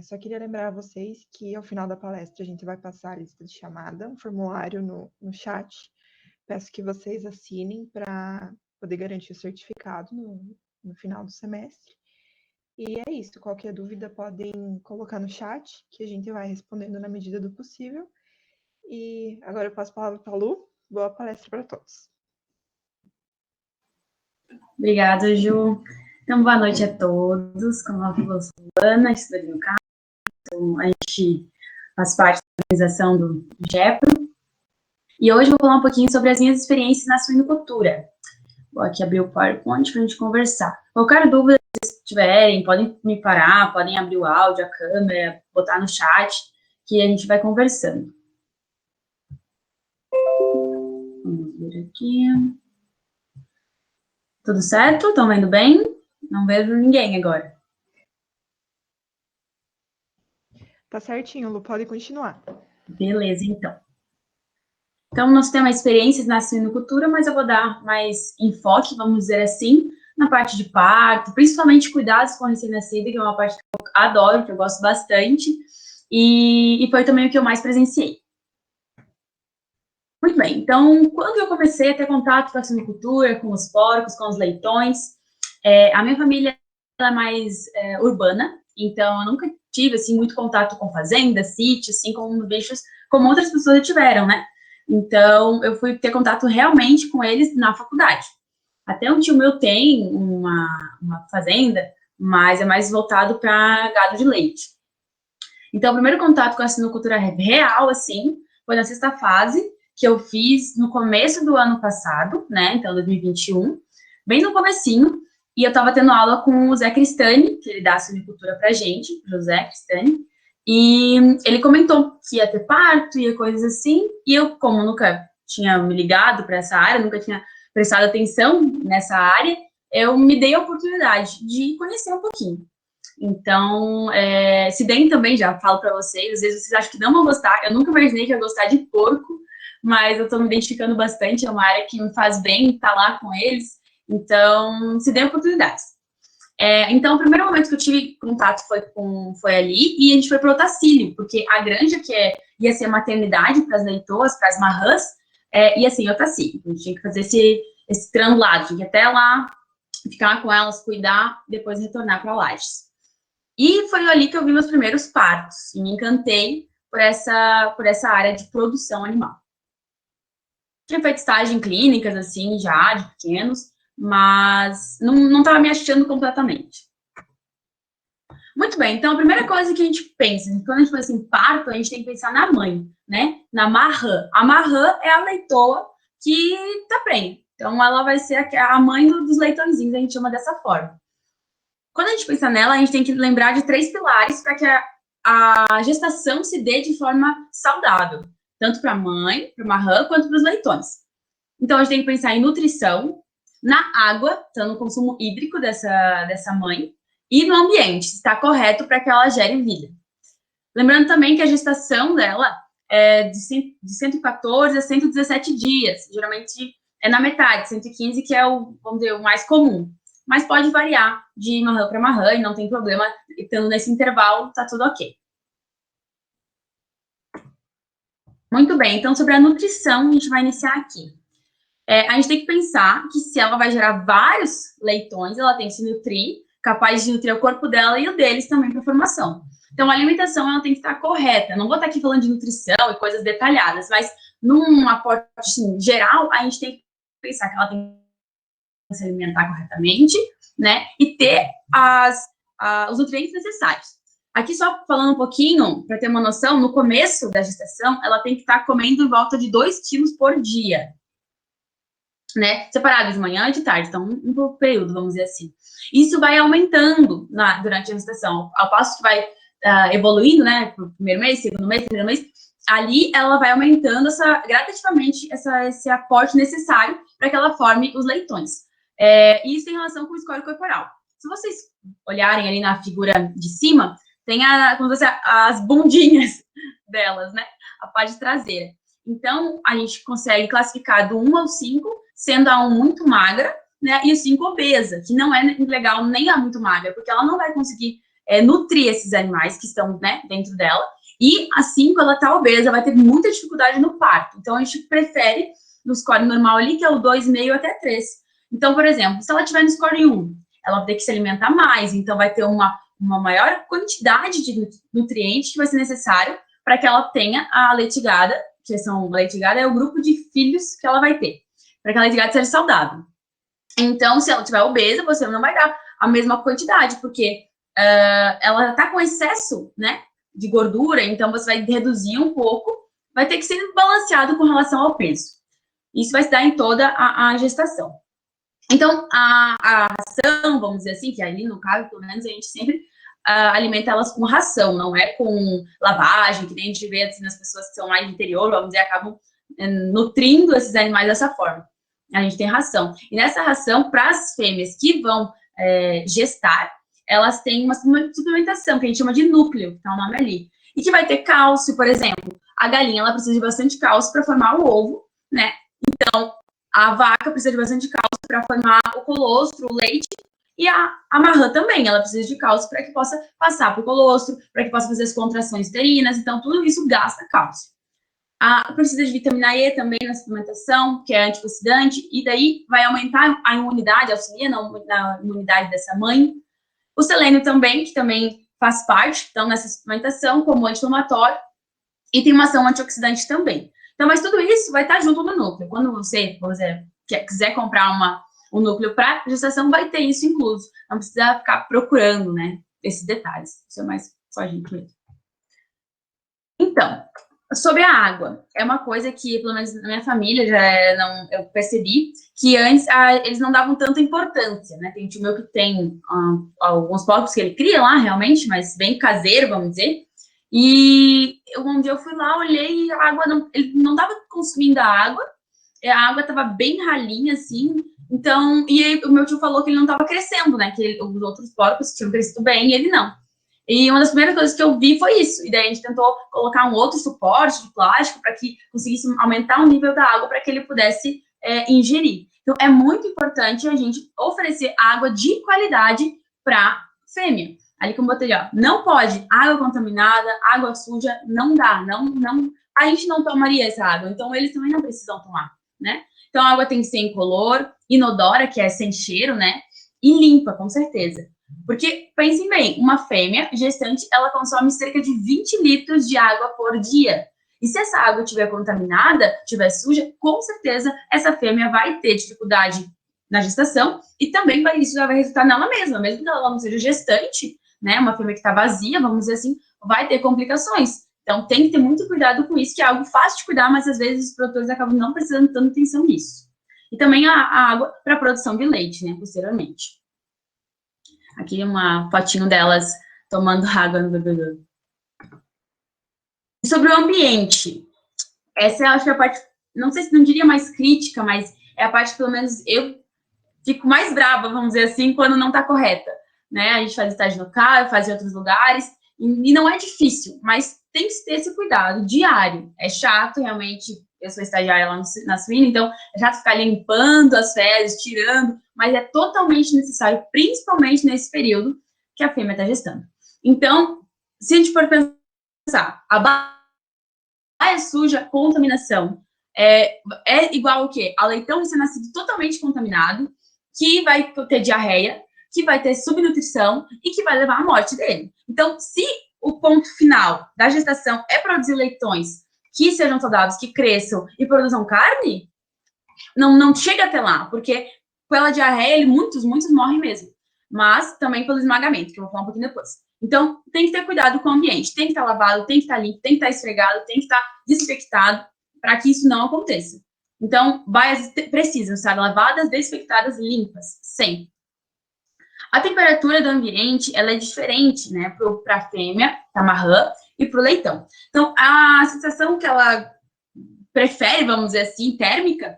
Só queria lembrar a vocês que ao final da palestra a gente vai passar a lista de chamada, um formulário no chat. Peço que vocês assinem para poder garantir o certificado no final do semestre. E é isso, qualquer dúvida podem colocar no chat, que a gente vai respondendo na medida do possível. E agora eu passo a palavra para a Lu. Boa palestra para todos. Obrigada, Ju. Então, boa noite a todos. Como ela falou, sou Ana, estudante no CAP. Então, a gente faz parte da organização do GEPRO. E hoje eu vou falar um pouquinho sobre as minhas experiências na suinocultura. Vou aqui abrir o PowerPoint para a gente conversar. Qualquer dúvida que vocês tiverem, podem me parar, podem abrir o áudio, a câmera, botar no chat, que a gente vai conversando. Vamos ver aqui. Tudo certo? Estão vendo bem? Não vejo ninguém agora. Tá certinho, Lu, pode continuar. Beleza, então. Então, nós temos experiências na suinocultura, mas eu vou dar mais enfoque, vamos dizer assim, na parte de parto, principalmente cuidados com a recém-nascida, que é uma parte que eu adoro, que eu gosto bastante, e foi também o que eu mais presenciei. Muito bem, então, quando eu comecei a ter contato com a suinocultura, com os porcos, com os leitões, a minha família é mais urbana, então eu nunca tive, assim, muito contato com fazenda, sítio, assim, com bichos, como outras pessoas tiveram, né? Então, eu fui ter contato realmente com eles na faculdade. Até um tio meu tem uma fazenda, mas é mais voltado para gado de leite. Então, o primeiro contato com a suinocultura real, assim, foi na sexta fase, que eu fiz no começo do ano passado, né, então 2021, bem no comecinho, e eu estava tendo aula com o Zé Cristani, que ele dá a suinocultura pra gente, José Cristani, e ele comentou que ia ter parto, ia coisas assim, e eu, como nunca tinha me ligado para essa área, nunca tinha prestado atenção nessa área, eu me dei a oportunidade de conhecer um pouquinho. Então, se bem também, já falo para vocês, às vezes vocês acham que não vão gostar, eu nunca imaginei que ia gostar de porco, mas eu estou me identificando bastante, é uma área que me faz bem estar lá com eles, então, se dê oportunidades. Então, o primeiro momento que eu tive contato foi ali, e a gente foi para o Otacílio, porque a granja que ia ser maternidade para as leitoas, para as marrãs, ia ser em Otacílio. A gente tinha que fazer esse translado, tinha que ir até lá, ficar com elas, cuidar, depois retornar para Lages. E foi ali que eu vi meus primeiros partos, e me encantei por essa área de produção animal. Tinha feito estágio em clínicas, assim, já, de pequenos, mas não estava me achando completamente. Muito bem, então a primeira coisa que a gente pensa, quando a gente pensa em parto, a gente tem que pensar na mãe, né? Na marrã. A marrã é a leitoa que tá prenha. Então ela vai ser a mãe dos leitõezinhos, a gente chama dessa forma. Quando a gente pensa nela, a gente tem que lembrar de 3 pilares para que a gestação se dê de forma saudável, tanto para a mãe, para a marrã, quanto para os leitões. Então a gente tem que pensar em nutrição, na água, então no consumo hídrico dessa mãe, e no ambiente, se está correto para que ela gere vida. Lembrando também que a gestação dela é de 114 a 117 dias, geralmente é na metade, 115, que é vamos dizer, o mais comum. Mas pode variar de marrã para marrã e não tem problema, estando nesse intervalo, tá tudo ok. Muito bem, então sobre a nutrição, a gente vai iniciar aqui. A gente tem que pensar que se ela vai gerar vários leitões, ela tem que se nutrir, capaz de nutrir o corpo dela e o deles também para a formação. Então, a alimentação ela tem que estar correta. Não vou estar aqui falando de nutrição e coisas detalhadas, mas num aporte assim, geral, a gente tem que pensar que ela tem que se alimentar corretamente, né? E ter os nutrientes necessários. Aqui, só falando um pouquinho, para ter uma noção, no começo da gestação, ela tem que estar comendo em volta de 2 quilos por dia, né? Separado de manhã e de tarde, então um período, vamos dizer assim. Isso vai aumentando durante a gestação, ao passo que vai evoluindo, né? Pro primeiro mês, segundo mês, terceiro mês, ali ela vai aumentando gradativamente esse aporte necessário para que ela forme os leitões. Isso em relação com o score corporal. Se vocês olharem ali na figura de cima, tem como se fosse as bundinhas delas, né? A parte traseira. Então, a gente consegue classificar do 1 ao 5, sendo a 1 muito magra, né, e o 5 obesa, que não é legal nem a muito magra, porque ela não vai conseguir nutrir esses animais que estão, né, dentro dela. E assim, quando ela está obesa, vai ter muita dificuldade no parto. Então, a gente prefere no score normal ali, que é o 2,5 até 3. Então, por exemplo, se ela tiver no score 1, ela vai ter que se alimentar mais, então vai ter uma maior quantidade de nutrientes que vai ser necessário para que ela tenha a leitigada, que são, a leitigada é o grupo de filhos que ela vai ter, para que a leitigada seja saudável. Então, se ela tiver obesa, você não vai dar a mesma quantidade, porque ela está com excesso, né, de gordura, então você vai reduzir um pouco, vai ter que ser balanceado com relação ao peso. Isso vai se dar em toda a gestação. Então, a ração, vamos dizer assim, que ali no caso, pelo menos, a gente sempre alimenta elas com ração, não é com lavagem, que nem a gente vê assim, nas pessoas que são mais do interior, vamos dizer, acabam nutrindo esses animais dessa forma. A gente tem ração. E nessa ração, para as fêmeas que vão gestar, elas têm uma suplementação, que a gente chama de núcleo, que tá o nome ali. E que vai ter cálcio, por exemplo. A galinha, ela precisa de bastante cálcio para formar o ovo, né? Então, a vaca precisa de bastante cálcio para formar o colostro, o leite, e a marrã também, ela precisa de cálcio para que possa passar para o colostro, para que possa fazer as contrações uterinas, então tudo isso gasta cálcio. Precisa de vitamina E também na suplementação, que é antioxidante, e daí vai aumentar a imunidade, auxilia na imunidade dessa mãe. O selênio também, que também faz parte, então, nessa suplementação, como anti-inflamatório, e tem uma ação antioxidante também. Então, mas tudo isso vai estar junto no núcleo. Quando você, por exemplo, quiser comprar um núcleo para gestação, vai ter isso incluso. Não precisa ficar procurando, né, esses detalhes. Isso é mais só a gente mesmo. Então, sobre a água, é uma coisa que, pelo menos na minha família, eu percebi que antes eles não davam tanta importância, né? Tem um tio meu que tem alguns porcos que ele cria lá, realmente, mas bem caseiro, vamos dizer. E um dia eu fui lá, olhei e a água, ele não estava consumindo a água estava bem ralinha, assim. Então, e aí, o meu tio falou que ele não estava crescendo, né? Que os outros porcos tinham crescido bem e ele não. E uma das primeiras coisas que eu vi foi isso. E daí a gente tentou colocar um outro suporte de plástico para que conseguisse aumentar o nível da água para que ele pudesse ingerir. Então, é muito importante a gente oferecer água de qualidade para fêmea. Ali como eu botei, ó, não pode água contaminada, água suja, não dá, não, a gente não tomaria essa água, então eles também não precisam tomar, né? Então a água tem que ser incolor, inodora, que é sem cheiro, né? E limpa, com certeza. Porque, pensem bem, uma fêmea gestante, ela consome cerca de 20 litros de água por dia. E se essa água estiver contaminada, estiver suja, com certeza essa fêmea vai ter dificuldade na gestação e também isso já vai resultar nela mesma, mesmo que ela não seja gestante, né, uma fêmea que está vazia, vamos dizer assim, vai ter complicações. Então, tem que ter muito cuidado com isso, que é algo fácil de cuidar, mas às vezes os produtores acabam não prestando tanta atenção nisso. E também a água para a produção de leite, né, posteriormente. Aqui uma fotinho delas tomando água no bebedouro. Sobre o ambiente, essa eu acho que é a parte, não sei se não diria mais crítica, mas é a parte que pelo menos eu fico mais brava, vamos dizer assim, quando não está correta. Né? A gente faz estágio no CAI, faz em outros lugares, e não é difícil, mas tem que ter esse cuidado diário. É chato, realmente, eu sou estagiária lá na suína, então é chato ficar limpando as fezes, tirando, mas é totalmente necessário, principalmente nesse período que a fêmea está gestando. Então, se a gente for pensar, a baia suja, contaminação, é igual o quê? A leitão recém-nascido totalmente contaminado, que vai ter diarreia, que vai ter subnutrição e que vai levar à morte dele. Então, se o ponto final da gestação é produzir leitões que sejam saudáveis, que cresçam e produzam carne, não chega até lá, porque pela diarreia, muitos morrem mesmo. Mas também pelo esmagamento, que eu vou falar um pouquinho depois. Então, tem que ter cuidado com o ambiente. Tem que estar lavado, tem que estar limpo, tem que estar esfregado, tem que estar desinfectado para que isso não aconteça. Então, baias precisam estar lavadas, desinfectadas, limpas, sempre. A temperatura do ambiente, ela é diferente, né, para a fêmea, para a marrã, e para o leitão. Então, a sensação que ela prefere, vamos dizer assim, térmica,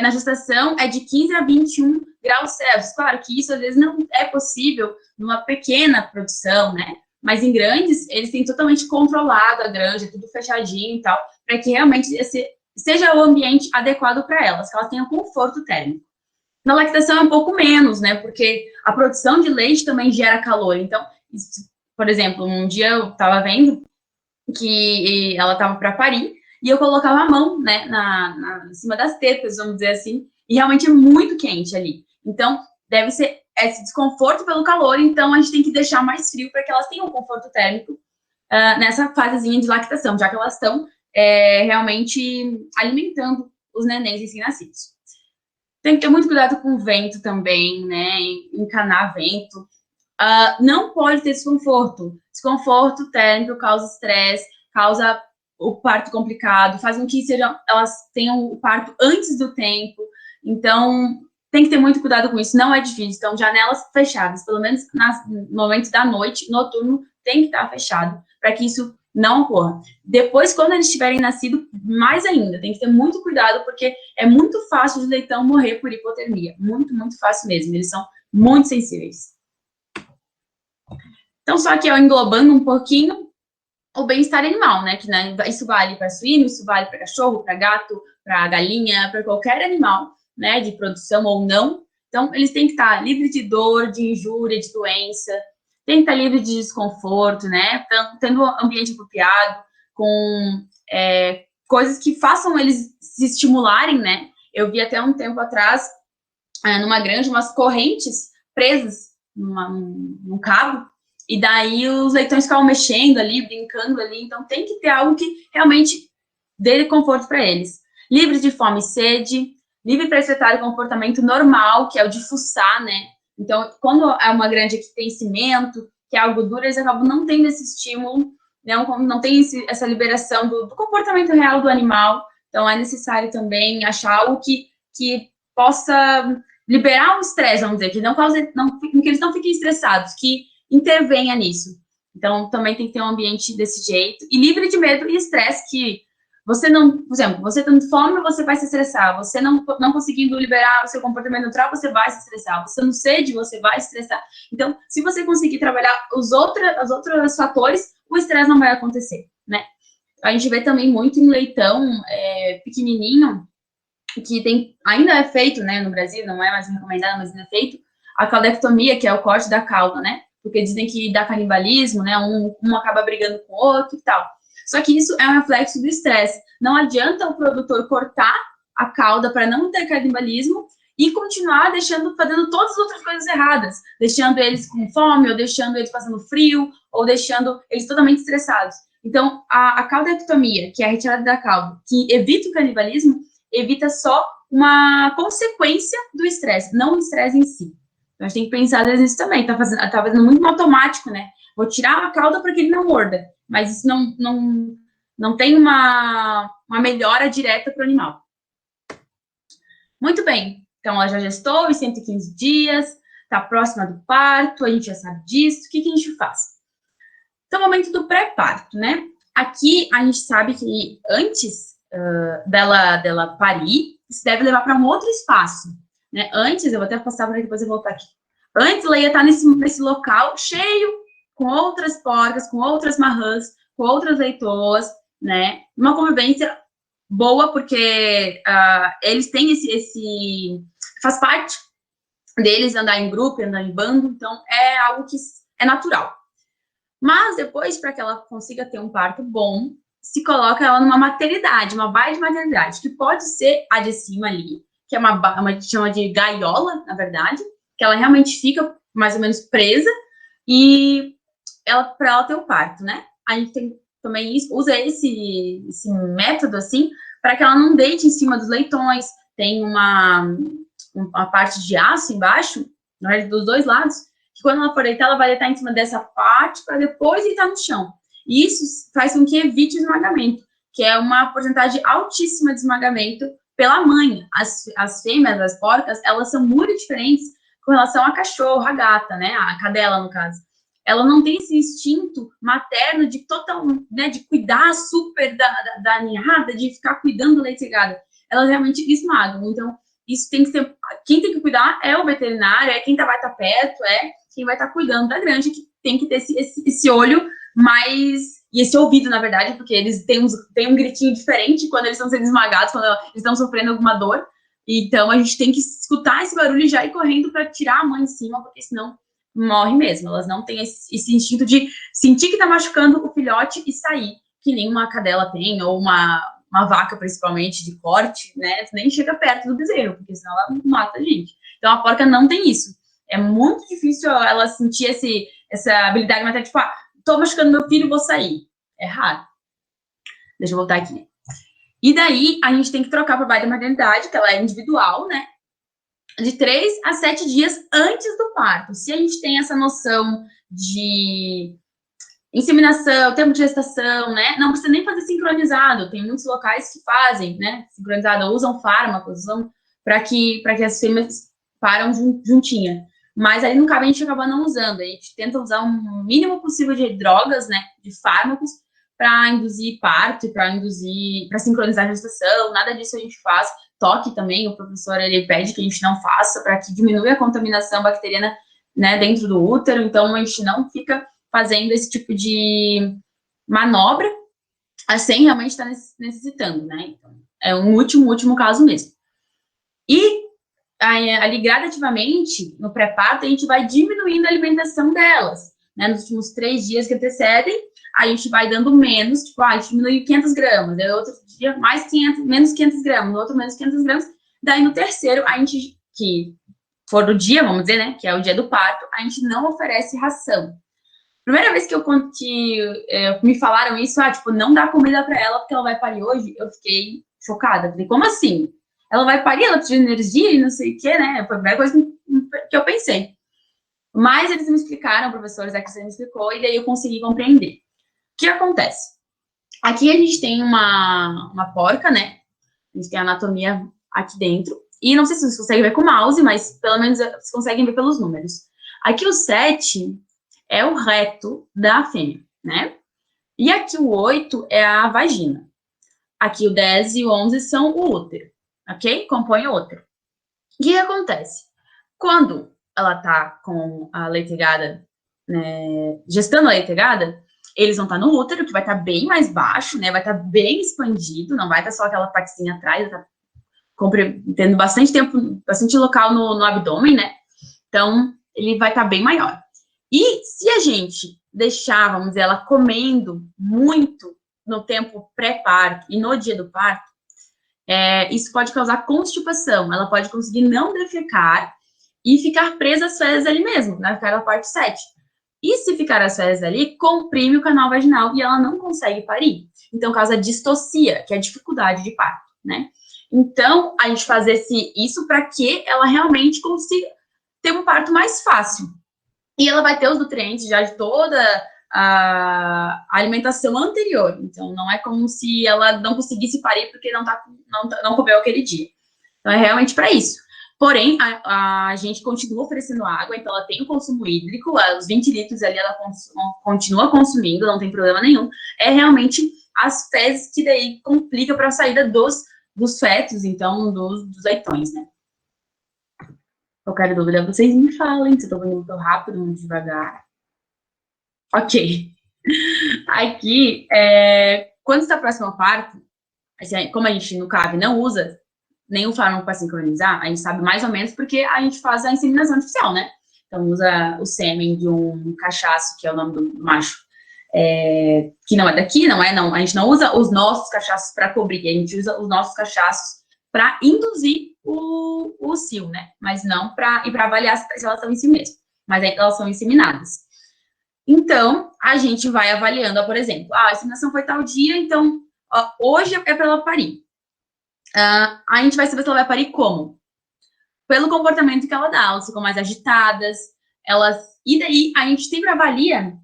na gestação é de 15 a 21 graus Celsius. Claro que isso, às vezes, não é possível numa pequena produção, né, mas em grandes, eles têm totalmente controlado a granja, tudo fechadinho e tal, para que realmente seja o ambiente adequado para elas, que elas tenham conforto térmico. Na lactação é um pouco menos, né? Porque a produção de leite também gera calor. Então, por exemplo, um dia eu estava vendo que ela estava para parir, e eu colocava a mão, né, em cima das tetas, vamos dizer assim, e realmente é muito quente ali. Então, deve ser esse desconforto pelo calor, então a gente tem que deixar mais frio para que elas tenham um conforto térmico nessa fasezinha de lactação, já que elas estão realmente alimentando os nenéns recém-nascidos. Tem que ter muito cuidado com o vento também, né, encanar vento. Não pode ter desconforto. Desconforto térmico causa estresse, causa o parto complicado, faz com que elas tenham o parto antes do tempo. Então, tem que ter muito cuidado com isso. Não é difícil. Então, janelas fechadas, pelo menos no momento da noite, noturno, tem que estar fechado, para que isso não ocorra. Depois, quando eles tiverem nascido, mais ainda, tem que ter muito cuidado, porque é muito fácil o leitão morrer por hipotermia. Muito, muito fácil mesmo. Eles são muito sensíveis. Então, só que englobando um pouquinho o bem-estar animal, né? Que isso vale para suíno, isso vale para cachorro, para gato, para galinha, para qualquer animal, né? De produção ou não. Então, eles têm que estar livres de dor, de injúria, de doença, tem que estar livre de desconforto, né? Tendo um ambiente apropriado, com coisas que façam eles se estimularem, né? Eu vi até um tempo atrás, numa granja, umas correntes presas num cabo, e daí os leitões ficavam mexendo ali, brincando ali, então tem que ter algo que realmente dê conforto para eles. Livre de fome e sede, livre para executar o comportamento normal, que é o de fuçar, né? Então, quando é uma granja que tem cimento, que é algo duro, eles acabam não tendo esse estímulo, não tem essa liberação do comportamento real do animal. Então, é necessário também achar algo que possa liberar o estresse, vamos dizer, que que eles não fiquem estressados, que intervenha nisso. Então, também tem que ter um ambiente desse jeito, e livre de medo e estresse, que você não, por exemplo, você tendo fome, você vai se estressar, você não conseguindo liberar o seu comportamento natural, você vai se estressar, você não sede, você vai se estressar. Então, se você conseguir trabalhar os outros fatores, o estresse não vai acontecer, né? A gente vê também muito em leitão pequenininho, que ainda é feito, né, no Brasil, não é mais recomendado, mas ainda é feito, a caudectomia, que é o corte da cauda, né? Porque dizem que dá canibalismo, né? Um acaba brigando com o outro e tal. Só que isso é um reflexo do estresse. Não adianta o produtor cortar a cauda para não ter canibalismo e continuar fazendo todas as outras coisas erradas, deixando eles com fome, ou deixando eles passando frio, ou deixando eles totalmente estressados. Então, a caudectomia, que é a retirada da cauda, que evita o canibalismo, evita só uma consequência do estresse, não o estresse em si. Então, a gente tem que pensar nisso também. Tá fazendo muito no automático, né? Vou tirar a cauda para que ele não morda. Mas isso não tem uma melhora direta para o animal. Muito bem. Então, ela já gestou em 115 dias, está próxima do parto, a gente já sabe disso. O que a gente faz? Então, momento do pré-parto, né? Aqui, a gente sabe que antes dela parir, se deve levar para um outro espaço, né? Antes, eu vou até passar para depois eu voltar aqui. Antes, ela ia estar nesse local cheio, com outras porcas, com outras marrãs, com outras leitoas, né? Uma convivência boa, porque eles têm faz parte deles andar em grupo, andar em bando, então é algo que é natural. Mas depois, para que ela consiga ter um parto bom, se coloca ela numa maternidade, uma baia de maternidade, que pode ser a de cima ali, que é uma chama de gaiola, na verdade, que ela realmente fica mais ou menos presa, e para ela ter o parto, né? A gente também usa esse método, assim, para que ela não deite em cima dos leitões, tem uma parte de aço embaixo, na verdade, dos dois lados, que quando ela for deitar, ela vai deitar em cima dessa parte para depois deitar no chão. E isso faz com que evite o esmagamento, que é uma porcentagem altíssima de esmagamento pela mãe. As fêmeas, as porcas, elas são muito diferentes com relação a cachorro, a gata, né? A cadela, no caso. Ela não tem esse instinto materno de né, de cuidar super da ninhada, de ficar cuidando da leite segada. Elas realmente esmagam. Então, isso tem que ser... Quem tem que cuidar é o veterinário, é quem vai estar perto, é quem vai estar cuidando da granja, que tem que ter esse olho mais... E esse ouvido, na verdade, porque eles têm um gritinho diferente quando eles estão sendo esmagados, quando eles estão sofrendo alguma dor. Então, a gente tem que escutar esse barulho e já ir correndo para tirar a mãe em cima, porque senão morre mesmo. Elas não têm esse instinto de sentir que tá machucando o filhote e sair, que nem uma cadela tem, ou uma vaca, principalmente, de corte, né? Nem chega perto do bezerro, porque senão ela mata a gente. Então, a porca não tem isso. É muito difícil ela sentir essa habilidade, mas é tipo, tô machucando meu filho, vou sair. É raro. Deixa eu voltar aqui. E daí, a gente tem que trocar para baixo da maternidade, que ela é individual, né? De 3 a 7 dias antes do parto. Se a gente tem essa noção de inseminação, tempo de gestação, né? Não precisa nem fazer sincronizado. Tem muitos locais que fazem, né? Sincronizado, usam fármacos, usam para que as fêmeas param juntinha. Mas aí no caso a gente acaba não usando. A gente tenta usar o mínimo possível de drogas, né? De fármacos para induzir parto, para sincronizar a gestação. Nada disso a gente faz. Toque também, o professor ele pede que a gente não faça para que diminua a contaminação bacteriana, né, dentro do útero. Então a gente não fica fazendo esse tipo de manobra sem realmente estar necessitando, né? Então, é um último caso mesmo. E ali gradativamente, no pré-parto, a gente vai diminuindo a alimentação delas, né? Nos últimos 3 dias que antecedem, a gente vai dando menos, tipo, a gente diminui 500 gramas, daí outro dia menos 500 gramas, no outro menos 500 gramas, daí no terceiro, a gente, que for do dia, vamos dizer, né, que é o dia do parto, a gente não oferece ração. Primeira vez que me falaram isso, tipo, não dá comida pra ela porque ela vai parir hoje, eu fiquei chocada. Falei, como assim? Ela vai parir, ela precisa de energia e não sei o que, né? Foi a primeira coisa que eu pensei. Mas eles me explicaram, o professor Zé me explicou, e daí eu consegui compreender. O que acontece? Aqui a gente tem uma porca, né? A gente tem a anatomia aqui dentro. E não sei se vocês conseguem ver com o mouse, mas pelo menos vocês conseguem ver pelos números. Aqui o 7 é o reto da fêmea, né? E aqui o 8 é a vagina. Aqui o 10 e o 11 são o útero, ok? Compõe o útero. O que acontece? Quando ela tá com a leite-gada, né, gestando a leite-gada, eles vão estar no útero, que vai estar bem mais baixo, né? Vai estar bem expandido, não vai estar só aquela partezinha atrás, tá tendo bastante tempo, bastante local no abdômen, né? Então, ele vai estar bem maior. E se a gente deixar, vamos dizer, ela comendo muito no tempo pré-parto e no dia do parto, isso pode causar constipação. Ela pode conseguir não defecar e ficar presa às fezes ali mesmo, naquela parte 7. E se ficar as fezes ali, comprime o canal vaginal e ela não consegue parir. Então, causa distocia, que é a dificuldade de parto, né? Então, a gente faz isso para que ela realmente consiga ter um parto mais fácil. E ela vai ter os nutrientes já de toda a alimentação anterior. Então, não é como se ela não conseguisse parir porque não comeu aquele dia. Então, é realmente para isso. Porém, a gente continua oferecendo água, então ela tem o consumo hídrico, os 20 litros ali ela continua consumindo, não tem problema nenhum. É realmente as fezes que daí complica para a saída dos fetos, então, dos leitões, né? Qualquer dúvida, vocês me falem, se eu tô indo muito rápido, muito devagar. Ok. Aqui, quando está próximo ao parto, assim, como a gente no CAB não usa nenhum fármaco para sincronizar, a gente sabe mais ou menos porque a gente faz a inseminação artificial, né? Então, usa o sêmen de um cachaço, que é o nome do macho, que não é daqui, a gente não usa os nossos cachaços para cobrir, a gente usa os nossos cachaços para induzir o cio, né? Mas não para avaliar se elas estão em si mesmo. Mas elas são inseminadas. Então, a gente vai avaliando, por exemplo, a inseminação foi tal dia, então, hoje é para ela parir. A gente vai saber se ela vai parir como? Pelo comportamento que ela dá, elas ficam mais agitadas, e daí a gente sempre avalia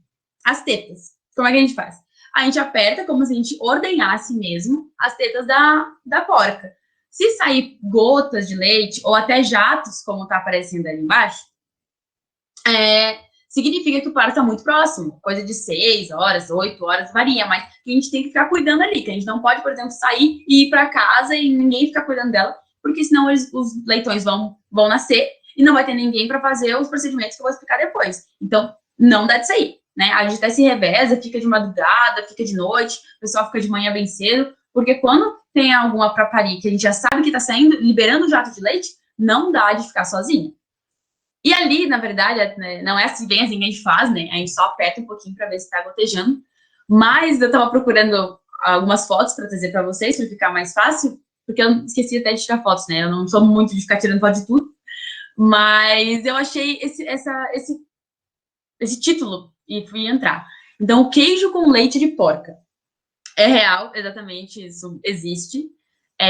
as tetas. Como é que a gente faz? A gente aperta como se a gente ordenhasse mesmo as tetas da porca. Se sair gotas de leite, ou até jatos, como tá aparecendo ali embaixo, significa que o parto está muito próximo, coisa de 6 horas, 8 horas, varia, mas a gente tem que ficar cuidando ali, que a gente não pode, por exemplo, sair e ir para casa e ninguém ficar cuidando dela, porque senão os leitões vão nascer e não vai ter ninguém para fazer os procedimentos que eu vou explicar depois. Então, não dá de sair, né? A gente até se reveza, fica de madrugada, fica de noite, o pessoal fica de manhã bem cedo, porque quando tem alguma para parir que a gente já sabe que está saindo, liberando o jato de leite, não dá de ficar sozinha. E ali, na verdade, né, não é assim, bem assim que a gente faz, né? A gente só aperta um pouquinho para ver se tá gotejando. Mas eu tava procurando algumas fotos para trazer para vocês, para ficar mais fácil, porque eu esqueci até de tirar fotos, né? Eu não sou muito de ficar tirando foto de tudo. Mas eu achei esse título e fui entrar. Então, queijo com leite de porca. É real, exatamente, isso existe.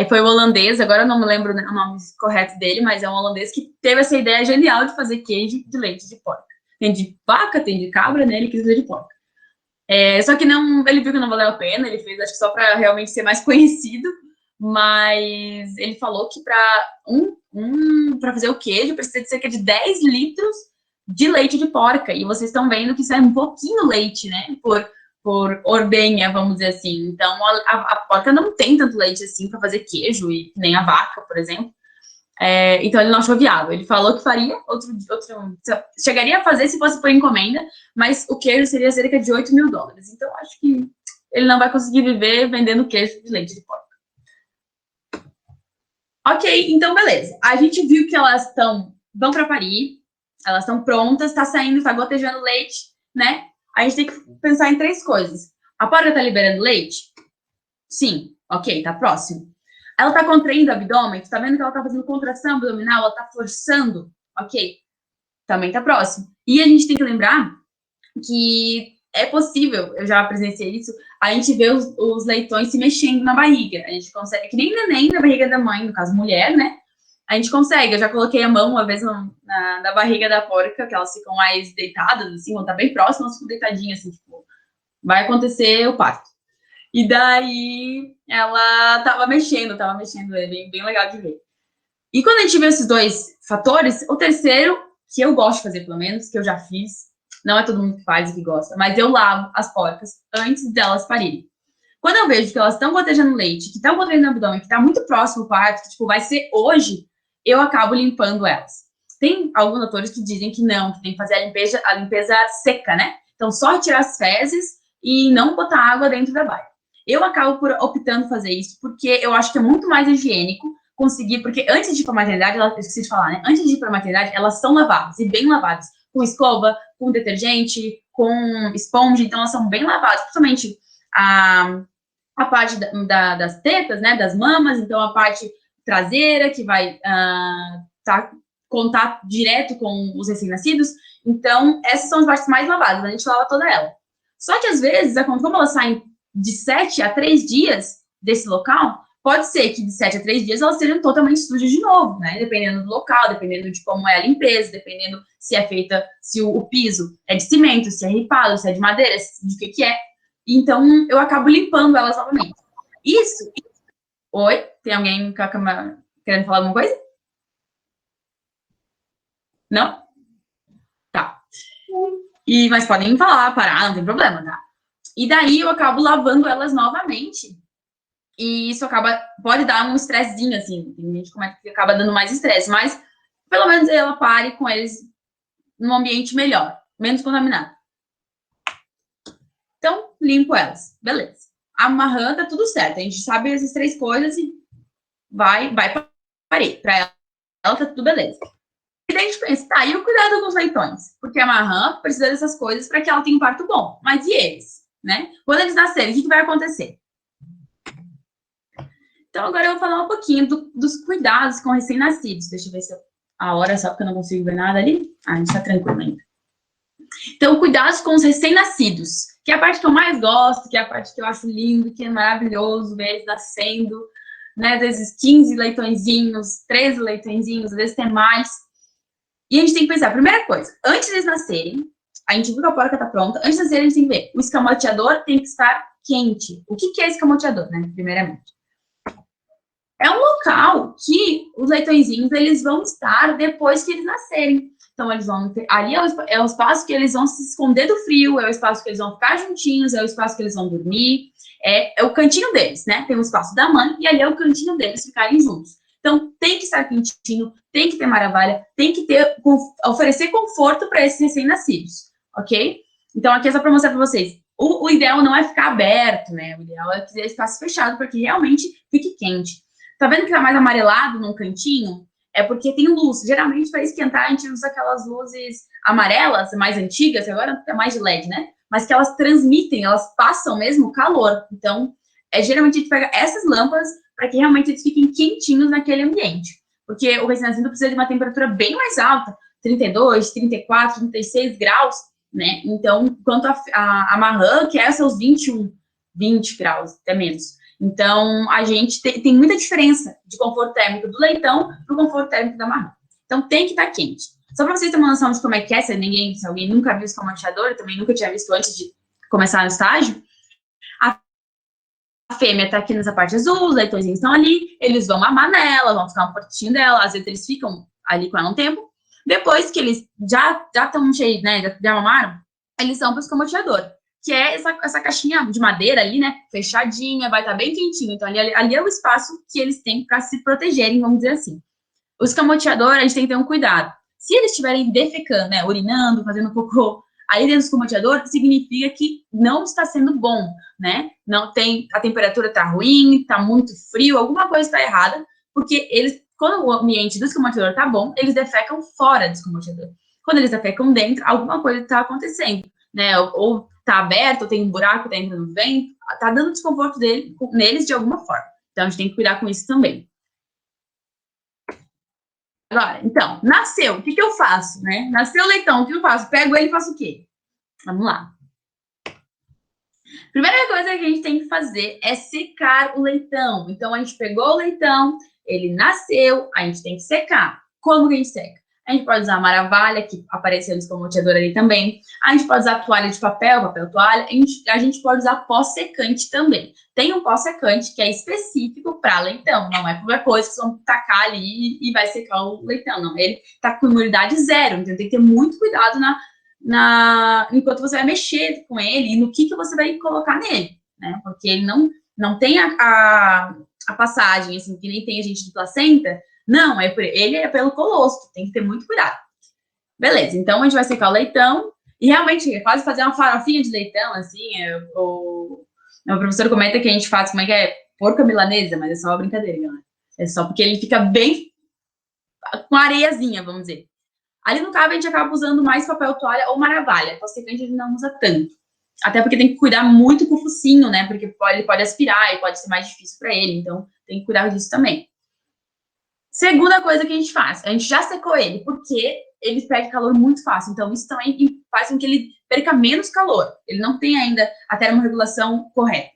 Foi o holandês, agora eu não me lembro o nome correto dele, mas é um holandês que teve essa ideia genial de fazer queijo de leite de porca. Tem de vaca, tem de cabra, né? Ele quis fazer de porca. Só que não, ele viu que não valeu a pena, ele fez, acho que só para realmente ser mais conhecido, mas ele falou que para fazer o queijo precisa de cerca de 10 litros de leite de porca, e vocês estão vendo que isso é um pouquinho leite, né, por ordenha, vamos dizer assim. Então, a porca não tem tanto leite assim para fazer queijo, e nem a vaca, por exemplo. Então ele não achou viável. Ele falou que faria chegaria a fazer se fosse por encomenda, mas o queijo seria cerca de $8.000. Então acho que ele não vai conseguir viver vendendo queijo de leite de porca. Ok, então beleza. A gente viu que elas vão para parir, elas estão prontas, tá saindo, tá gotejando leite, né? A gente tem que pensar em 3 coisas. A porca tá liberando leite? Sim, ok, tá próximo. Ela tá contraindo o abdômen, tu tá vendo que ela tá fazendo contração abdominal, ela tá forçando, ok, também tá próximo. E a gente tem que lembrar que é possível, eu já presenciei isso, a gente vê os leitões se mexendo na barriga. A gente consegue, que nem neném na barriga da mãe, no caso mulher, né? A gente consegue, eu já coloquei a mão uma vez na barriga da porca, que elas ficam mais deitadas, assim, quando tá bem próximo, elas ficam deitadinhas, assim, tipo, vai acontecer o parto. E daí ela tava mexendo, é bem legal de ver. E quando a gente vê esses 2 fatores, o terceiro, que eu gosto de fazer pelo menos, que eu já fiz, não é todo mundo que faz e que gosta, mas eu lavo as porcas antes delas parirem. Quando eu vejo que elas estão gotejando leite, que estão gotejando no abdômen, que está muito próximo ao parto, que tipo, vai ser hoje, eu acabo limpando elas. Tem alguns doutores que dizem que não, que tem que fazer a limpeza seca, né? Então, só tirar as fezes e não botar água dentro da baia. Eu acabo optando fazer isso porque eu acho que é muito mais higiênico conseguir, porque antes de ir para a maternidade, eu esqueci de falar, né? Antes de ir para a maternidade, elas são lavadas, e bem lavadas, com escova, com detergente, com esponja, então elas são bem lavadas, principalmente a parte das tetas, né, das mamas, então a parte traseira, que vai contato direto com os recém-nascidos, então essas são as partes mais lavadas, a gente lava toda ela. Só que às vezes, como elas saem de 7 a 3 dias desse local, pode ser que de 7 a 3 dias elas sejam totalmente sujas de novo, né? Dependendo do local, dependendo de como é a limpeza, dependendo se é feita, se o piso é de cimento, se é ripado, se é de madeira, de que é. Então, eu acabo limpando elas novamente. Isso. Oi? Tem alguém com a câmera querendo falar alguma coisa? Não? Tá. Mas podem falar, parar, não tem problema, tá? E daí eu acabo lavando elas novamente. E isso pode dar um estressezinho, assim. Tem gente que acaba dando mais estresse, mas pelo menos ela pare com eles num ambiente melhor, menos contaminado. Então, limpo elas. Beleza. Amarrando, tá tudo certo. A gente sabe essas 3 coisas e vai parei. Pra ela tá tudo beleza. E daí a gente pensa, tá, e o cuidado com os leitões? Porque a marrã precisa dessas coisas para que ela tenha um parto bom. Mas e eles? Né? Quando eles nascerem, o que vai acontecer? Então, agora eu vou falar um pouquinho dos cuidados com recém-nascidos. Deixa eu ver se a hora, só porque eu não consigo ver nada ali. A gente tá tranquilo ainda. Então, cuidados com os recém-nascidos, que é a parte que eu mais gosto, que é a parte que eu acho lindo, que é maravilhoso ver eles nascendo, né? Às vezes 15 leitõezinhos, 13 leitõezinhos, às vezes tem mais. E a gente tem que pensar, primeira coisa, antes deles nascerem, a gente viu que a porca tá pronta, antes de nascerem a gente tem que ver, o escamoteador tem que estar quente. O que é escamoteador, né? Primeiramente. É um local que os leitõezinhos, eles vão estar depois que eles nascerem. Então, eles vão ter, ali é o espaço que eles vão se esconder do frio, é o espaço que eles vão ficar juntinhos, é o espaço que eles vão dormir, é o cantinho deles, né? Tem o espaço da mãe e ali é o cantinho deles ficarem juntos. Então, tem que estar quentinho, tem que ter maravilha, tem que oferecer conforto para esses recém-nascidos, ok? Então, aqui é só para mostrar para vocês. O ideal não é ficar aberto, né? O ideal é ter espaço fechado para que realmente fique quente. Tá vendo que tá mais amarelado num cantinho? é porque tem luz. Geralmente, para esquentar, a gente usa aquelas luzes amarelas, mais antigas, agora é mais de LED, né? Mas que elas transmitem, elas passam mesmo calor. Então, geralmente a gente pega essas lâmpadas para que realmente eles fiquem quentinhos naquele ambiente. Porque o recém-nascido precisa de uma temperatura bem mais alta, 32, 34, 36 graus, né? Então, enquanto a marrã quer seus 21, 20 graus, até menos. Então, a gente tem muita diferença de conforto térmico do leitão para o conforto térmico da marrã. Então, tem que estar quente. Só para vocês terem uma noção de como é que é, se alguém nunca viu escamoteador, também nunca tinha visto antes de começar no estágio, a fêmea está aqui nessa parte azul, os leitõezinhos estão ali, eles vão mamar nela, vão ficar um pouquinho dela, às vezes eles ficam ali com ela um tempo. Depois que eles já estão cheios, né, já mamaram, eles são para o escamoteador, que é essa caixinha de madeira ali, né, fechadinha, vai estar bem quentinho. Então, ali é o espaço que eles têm para se protegerem, vamos dizer assim. O escamoteador, a gente tem que ter um cuidado. Se eles estiverem defecando, né, urinando, fazendo cocô, aí dentro do escamoteador, significa que não está sendo bom, né? Não tem, a temperatura está ruim, está muito frio, alguma coisa está errada, porque eles, quando o ambiente do escamoteador está bom, eles defecam fora do escamoteador. Quando eles defecam dentro, alguma coisa está acontecendo, né? Ou está aberto, ou tem um buraco, está entrando vento, está dando desconforto neles de alguma forma. Então, a gente tem que cuidar com isso também. Agora, então, nasceu, o que eu faço, né? Nasceu o leitão, o que eu faço? Pego ele e faço o quê? Vamos lá. Primeira coisa que a gente tem que fazer é secar o leitão. Então, a gente pegou o leitão, ele nasceu, a gente tem que secar. Como que a gente seca? A gente pode usar a maravalha, que apareceu no escamoteador ali também. A gente pode usar toalha de papel toalha. A gente pode usar pó secante também. Tem um pó secante que é específico para leitão. Não é qualquer coisa que vocês vão tacar ali e vai secar o leitão. Não, ele tá com imunidade zero. Então, tem que ter muito cuidado enquanto você vai mexer com ele e no que você vai colocar nele, né? Porque ele não tem a passagem, assim, que nem tem a gente de placenta. Não, ele é pelo colostro, tem que ter muito cuidado. Beleza, então a gente vai secar o leitão e realmente é quase fazer uma farofinha de leitão, assim. O professor comenta que a gente faz, como é que é? Porca milanesa, mas é só uma brincadeira, galera. É só porque ele fica bem com areiazinha, vamos dizer. Ali no cabo, a gente acaba usando mais papel toalha ou maravalha. Pó secante a gente não usa tanto. Até porque tem que cuidar muito com o focinho, né? Porque ele pode aspirar e pode ser mais difícil para ele. Então, tem que cuidar disso também. Segunda coisa que a gente faz. A gente já secou ele, porque ele perde calor muito fácil. Então, isso também faz com que ele perca menos calor. Ele não tem ainda a termorregulação correta.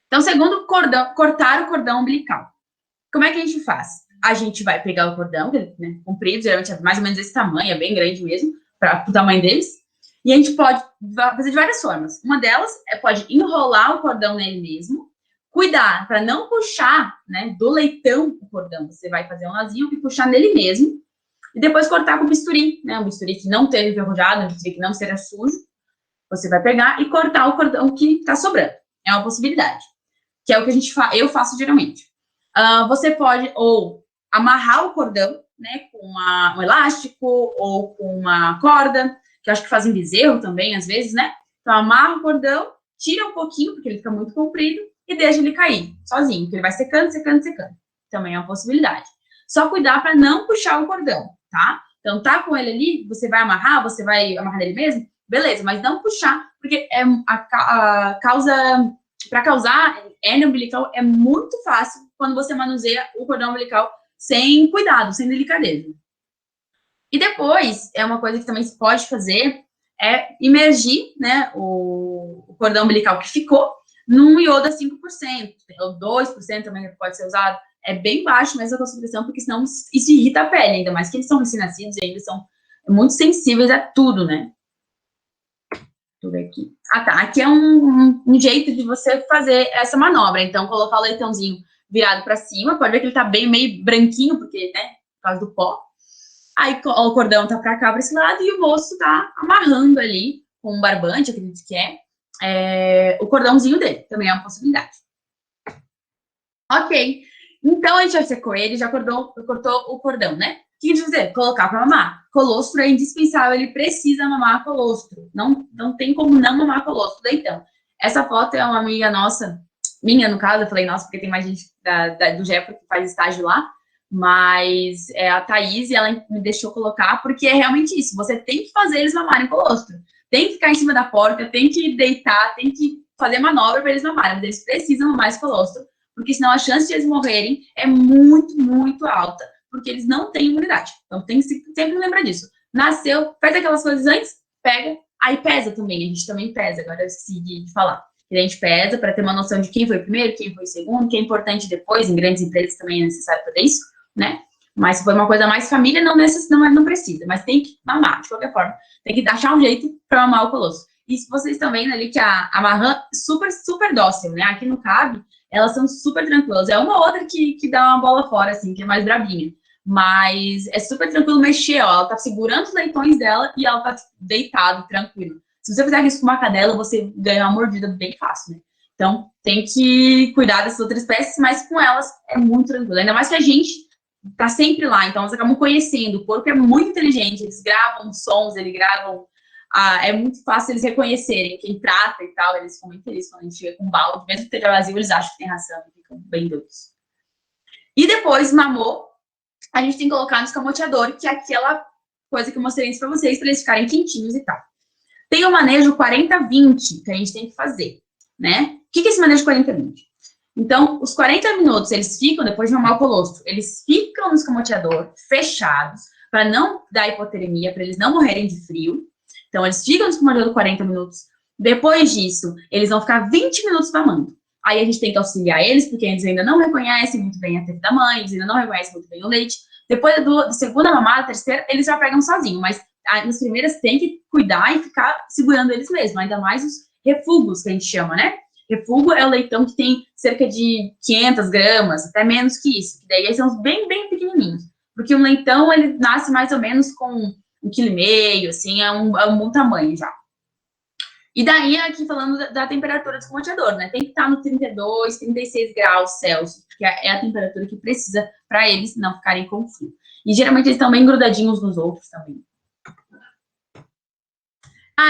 Então, segundo, cortar o cordão umbilical. Como é que a gente faz? A gente vai pegar o cordão, né, comprido, geralmente é mais ou menos esse tamanho, é bem grande mesmo, para o tamanho deles. E a gente pode fazer de várias formas. Uma delas pode enrolar o cordão nele mesmo, cuidar para não puxar, né, do leitão o cordão. Você vai fazer um lazinho e puxar nele mesmo. E depois cortar com bisturi, né, um bisturi que não esteja enferrujado, um bisturi que não seja sujo. Você vai pegar e cortar o cordão que está sobrando. É uma possibilidade. Que é o que eu faço geralmente. Você pode ou amarrar o cordão, né, com um elástico ou com uma corda, que eu acho que fazem bezerro também, às vezes, né? Então, amarra o cordão, tira um pouquinho, porque ele fica muito comprido, e deixa ele cair sozinho, que ele vai secando, secando, secando. Também é uma possibilidade. Só cuidar para não puxar o cordão, tá? Então, tá com ele ali, você vai amarrar nele mesmo, beleza, mas não puxar, porque para causar hérnia umbilical é muito fácil quando você manuseia o cordão umbilical sem cuidado, sem delicadeza. E depois, uma coisa que também se pode fazer é imergir, né, o cordão umbilical que ficou num iodo a 5%, ou 2% também pode ser usado. É bem baixo mesmo a concentração, porque senão isso irrita a pele, ainda mais que eles são recém-nascidos e ainda são muito sensíveis a tudo, né? Deixa eu ver aqui. Ah, tá. Aqui é um jeito de você fazer essa manobra. Então, colocar o leitãozinho virado para cima, pode ver que ele tá bem meio branquinho, porque, né, por causa do pó. Aí o cordão tá para cá, para esse lado, e o moço tá amarrando ali com um barbante, acredito que o cordãozinho dele. Também é uma possibilidade. Ok. Então, a gente já secou ele, já cortou o cordão, né? O que a gente vai fazer? Colocar para mamar. Colostro é indispensável, ele precisa mamar colostro. Não tem como não mamar colostro. Então, essa foto é uma amiga nossa, minha no caso, eu falei nossa, porque tem mais gente do Jefferson que faz estágio lá, mas a Thaís, ela me deixou colocar, porque é realmente isso, você tem que fazer eles mamarem colostro, tem que ficar em cima da porta, tem que deitar, tem que fazer manobra para eles mamarem, mas eles precisam mamar esse colostro, porque senão a chance de eles morrerem é muito, muito alta, porque eles não têm imunidade. Então tem que sempre lembrar disso. Nasceu, faz aquelas coisas antes, pega, aí pesa também, a gente também pesa, agora eu esqueci de falar. A gente pesa para ter uma noção de quem foi primeiro, quem foi segundo, que é importante depois, em grandes empresas também é necessário fazer isso, né? Mas se for uma coisa mais família, não precisa, mas tem que mamar, de qualquer forma. Tem que achar um jeito para mamar o colosso. E se vocês estão vendo ali que a marrã super, super dócil, né? Aqui no CAB, elas são super tranquilas. É uma outra que dá uma bola fora, assim, que é mais brabinha. Mas é super tranquilo mexer, ó. Ela tá segurando os leitões dela e ela tá deitada, tranquilo. Se você fizer isso com uma cadela, você ganha uma mordida bem fácil, né? Então, tem que cuidar dessas outras espécies, mas com elas é muito tranquilo. Ainda mais que a gente tá sempre lá, então elas acabam conhecendo. O corpo é muito inteligente, eles gravam sons, eles gravam... é muito fácil eles reconhecerem quem trata e tal. Eles ficam muito felizes quando a gente chega com balde. Mesmo que esteja vazio, eles acham que tem ração e ficam bem doidos. E depois, mamou, a gente tem que colocar no escamoteador, que é aquela coisa que eu mostrei antes pra vocês, pra eles ficarem quentinhos e tal. Tem o manejo 40-20 que a gente tem que fazer, né? O que é esse manejo 40-20? Então, os 40 minutos, eles ficam, depois de mamar o colostro, eles ficam no escamoteador, fechados, para não dar hipotermia, para eles não morrerem de frio. Então, eles ficam no escamoteador 40 minutos. Depois disso, eles vão ficar 20 minutos mamando. Aí a gente tem que auxiliar eles, porque eles ainda não reconhecem muito bem a teta da mãe, eles ainda não reconhecem muito bem o leite. Depois da segunda mamada, terceira, eles já pegam sozinho, mas nas primeiras tem que cuidar e ficar segurando eles mesmos, ainda mais os refugos, que a gente chama, né? Refugo é o leitão que tem cerca de 500 gramas, até menos que isso, que daí são os bem, bem pequenininhos. Porque um leitão, ele nasce mais ou menos com 1,5 kg, assim, é um bom tamanho já. E daí, aqui falando da temperatura do escamoteador, né? Tem que estar no 32, 36 graus Celsius, porque é a temperatura que precisa para eles não ficarem com frio. E geralmente eles estão bem grudadinhos nos outros também.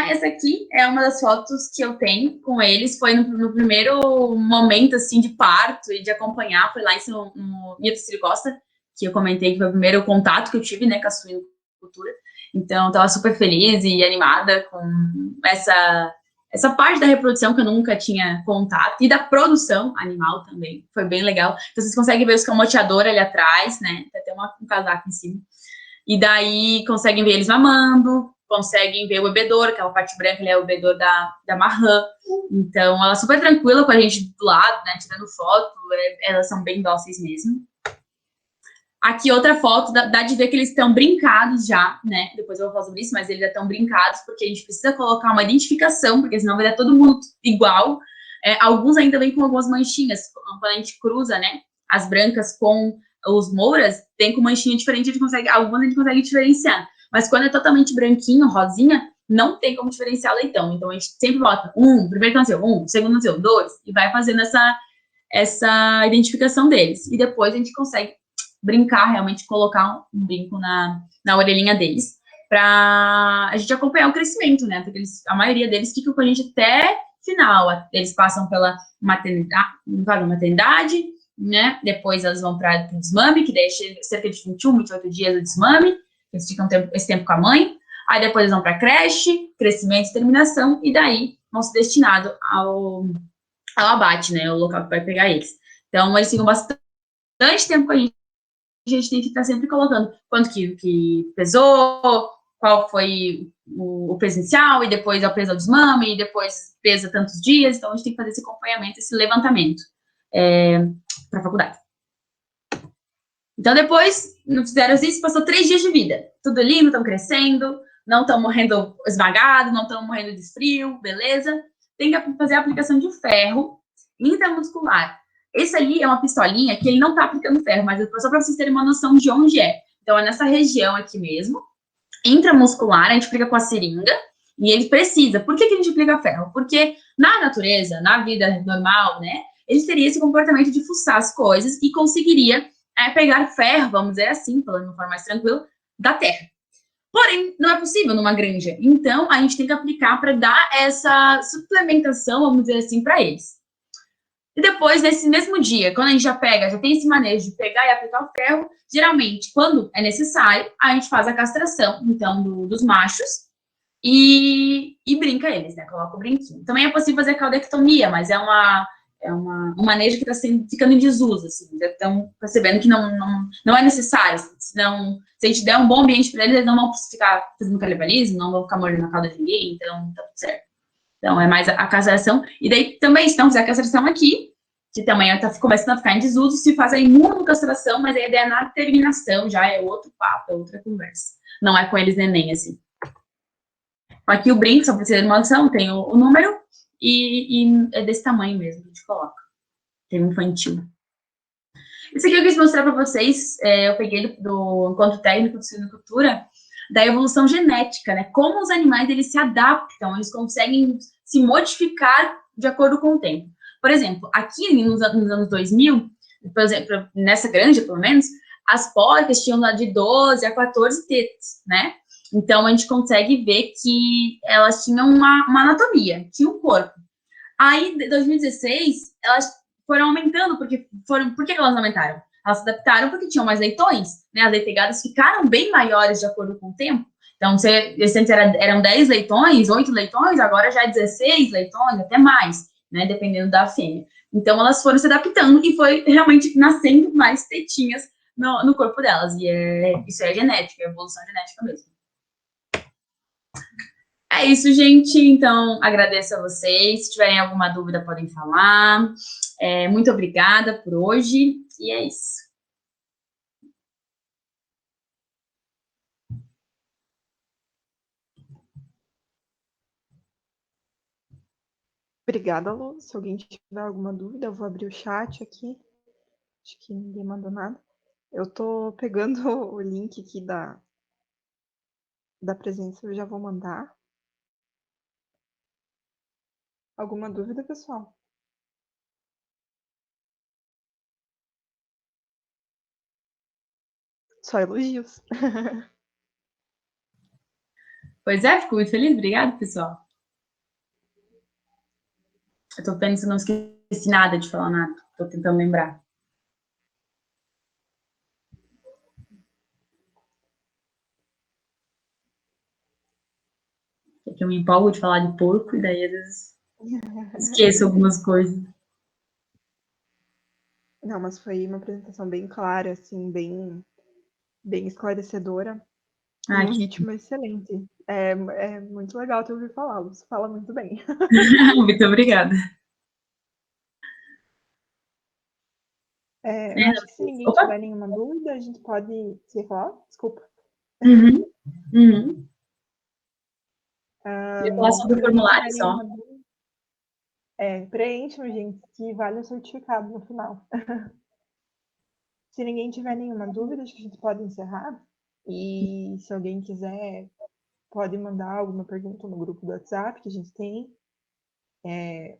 Essa aqui é uma das fotos que eu tenho com eles. Foi no primeiro momento, assim, de parto e de acompanhar. Foi lá no Mito Costa, que eu comentei que foi o primeiro contato que eu tive, né, com a suinocultura. Então, eu tava super feliz e animada com essa parte da reprodução que eu nunca tinha contato. E da produção animal também. Foi bem legal. Então, vocês conseguem ver o escamoteador ali atrás, né? Tem até um casaco em cima. E daí, conseguem ver eles mamando. Conseguem ver o bebedouro, aquela parte branca ali é o bebedouro da marrã. Então, ela é super tranquila com a gente do lado, né, tirando foto, elas são bem dóceis mesmo. Aqui outra foto, dá de ver que eles estão brincados já, né, depois eu vou falar sobre isso, mas eles já estão brincados, porque a gente precisa colocar uma identificação, porque senão vai dar todo mundo igual. Alguns ainda vêm com algumas manchinhas, quando a gente cruza, né, as brancas com os mouras, tem com manchinha diferente, algumas a gente consegue diferenciar. Mas quando é totalmente branquinho, rosinha, não tem como diferenciar o leitão. Então, a gente sempre bota primeiro que nasceu, segundo que nasceu, 2, e vai fazendo essa identificação deles. E depois a gente consegue brincar, realmente colocar um brinco na orelhinha deles, pra a gente acompanhar o crescimento, né? Porque a maioria deles fica com a gente até final. Eles passam pela maternidade, né? Depois elas vão para o desmame, que daí é cerca de 21, 28 dias o desmame. Eles ficam esse tempo com a mãe, aí depois eles vão para a creche, crescimento e terminação, e daí vão ser destinados ao abate, né, o local que vai pegar eles. Então, eles ficam bastante tempo com a gente tem que estar sempre colocando quanto que pesou, qual foi o peso inicial, e depois é o peso do desmame, e depois pesa tantos dias, então a gente tem que fazer esse acompanhamento, esse levantamento para a faculdade. Então, depois, não fizeram isso, passou 3 dias de vida. Tudo lindo, estão crescendo, não estão morrendo esmagados, não estão morrendo de frio, beleza? Tem que fazer a aplicação de ferro intramuscular. Esse ali é uma pistolinha que ele não está aplicando ferro, mas só para vocês terem uma noção de onde é. Então, é nessa região aqui mesmo, intramuscular, a gente aplica com a seringa, e ele precisa. Por que a gente aplica ferro? Porque na natureza, na vida normal, né, ele teria esse comportamento de fuçar as coisas e conseguiria pegar ferro, vamos dizer assim, falando de uma forma mais tranquila, da terra. Porém, não é possível numa granja. Então, a gente tem que aplicar para dar essa suplementação, vamos dizer assim, para eles. E depois, nesse mesmo dia, quando a gente já pega, já tem esse manejo de pegar e aplicar o ferro, geralmente, quando é necessário, a gente faz a castração, então, dos machos e brinca eles, né? Coloca o brinquinho. Também é possível fazer caudectomia, mas um manejo que está ficando em desuso, assim. Já estão percebendo que não é necessário. Senão, se a gente der um bom ambiente para eles não vão ficar fazendo canibalismo, não vão ficar mordendo a cauda de ninguém, então tá tudo certo. Então, é mais a castração. E daí, também, se não fizer a castração aqui, que também está começando a ficar em desuso, se faz a imunocastração, mas a ideia é na terminação, já é outro papo, é outra conversa. Não é com eles neném, assim. Aqui o brinco, só para ter uma noção, tem o número e é desse tamanho mesmo que a gente coloca. Tem um infantil. Isso aqui eu quis mostrar para vocês, eu peguei do encontro técnico de suinocultura, da evolução genética, né? Como os animais, eles se adaptam, eles conseguem se modificar de acordo com o tempo. Por exemplo, aqui nos anos 2000, por exemplo, nessa granja, pelo menos, as porcas tinham lá de 12 a 14 tetas, né? Então, a gente consegue ver que elas tinham uma anatomia, tinham um corpo. Aí, em 2016, elas foram aumentando, por que elas aumentaram? Elas se adaptaram porque tinham mais leitões, né? As leitegadas ficaram bem maiores de acordo com o tempo. Então, se antes eram 10 leitões, 8 leitões, agora já é 16 leitões, até mais, né? Dependendo da fêmea. Então, elas foram se adaptando e foi realmente nascendo mais tetinhas no corpo delas. E isso é genética, é evolução genética mesmo. É isso, gente. Então, agradeço a vocês. Se tiverem alguma dúvida, podem falar. Muito obrigada por hoje. E é isso. Obrigada, Lu. Se alguém tiver alguma dúvida, eu vou abrir o chat aqui. Acho que ninguém mandou nada. Eu tô pegando o link aqui da presença, eu já vou mandar. Alguma dúvida, pessoal? Só elogios. Pois é, fico muito feliz. Obrigada, pessoal. Eu tô pensando, não esqueci nada de falar nada. Tô tentando lembrar. É que eu me empolgo de falar de porco e daí às vezes esqueço algumas coisas. Não, mas foi uma apresentação bem clara, assim, bem esclarecedora. E um ritmo excelente. É muito legal te ouvir falar, você fala muito bem. Muito obrigada. Acho que se ninguém Opa! tiver nenhuma dúvida, a gente pode. Você ia falar? Desculpa. Uhum. Eu ia falar Se sobre o ninguém formulário tiver só. nenhuma dúvida, preencham, gente, que vale o certificado no final. Se ninguém tiver nenhuma dúvida, acho que a gente pode encerrar. E se alguém quiser, pode mandar alguma pergunta no grupo do WhatsApp que a gente tem,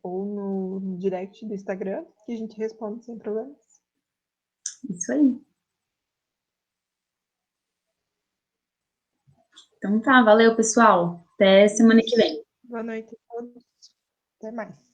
ou no direct do Instagram, que a gente responde sem problemas. Isso aí. Então tá, valeu, pessoal. Até semana que vem. Boa noite a todos. Até mais.